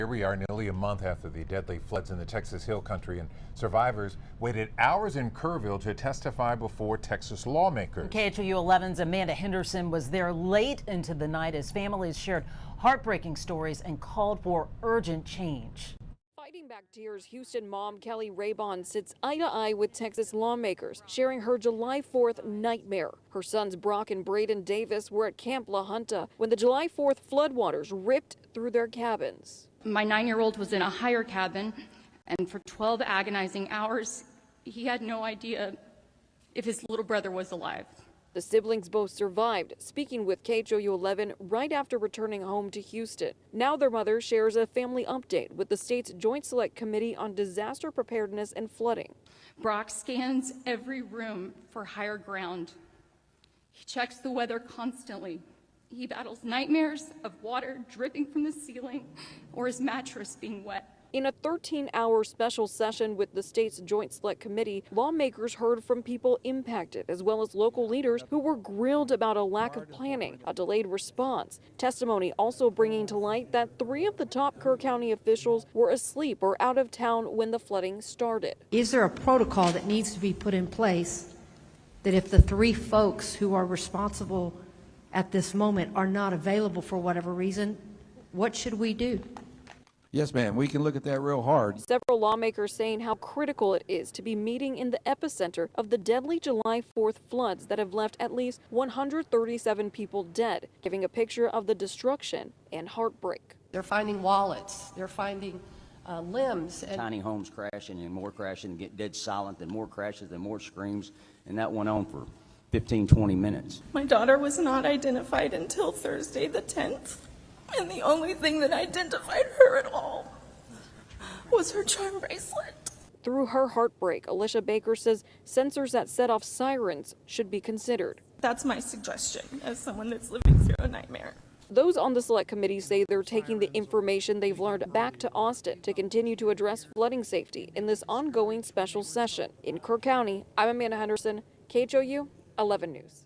Here we are nearly a month after the deadly floods in the Texas Hill Country, and survivors waited hours in Kerrville to testify before Texas lawmakers. KHOU 11's Amanda Henderson was there late into the night as families shared heartbreaking stories and called for urgent change. Fighting back tears, Houston mom Kelly Raybon sits eye to eye with Texas lawmakers, sharing her July 4th nightmare. Her sons Brock and Braden Davis were at Camp La Junta when the July 4th floodwaters ripped through their cabins. My 9-year-old was in a higher cabin, and for 12 agonizing hours, he had no idea if his little brother was alive. The siblings both survived, speaking with KHOU 11 right after returning home to Houston. Now their mother shares a family update with the state's Joint Select Committee on Disaster Preparedness and Flooding. Brock scans every room for higher ground. He checks the weather constantly. He battles nightmares of water dripping from the ceiling or his mattress being wet. In a 13-hour special session with the state's Joint Select Committee, lawmakers heard from people impacted as well as local leaders who were grilled about a lack of planning, a delayed response. Testimony also bringing to light that 3 of the top Kerr County officials were asleep or out of town when the flooding started. Is there a protocol that needs to be put in place that if the 3 folks who are responsible at this moment are not available for whatever reason, what should we do? Yes, ma'am. We can look at that real hard. Several lawmakers saying how critical it is to be meeting in the epicenter of the deadly July 4th floods that have left at least 137 people dead, giving a picture of the destruction and heartbreak. They're finding wallets. They're finding limbs. And tiny homes crashing and more crashing, get dead silent, then more crashes, then more screams, and that went on for 15-20 minutes. My daughter was not identified until Thursday the 10th. And the only thing that identified her at all was her charm bracelet. Through her heartbreak, Alicia Baker says sensors that set off sirens should be considered. That's my suggestion as someone that's living through a nightmare. Those on the select committee say they're taking the information they've learned back to Austin to continue to address flooding safety in this ongoing special session. In Kerr County, I'm Amanda Henderson, KHOU 11 News.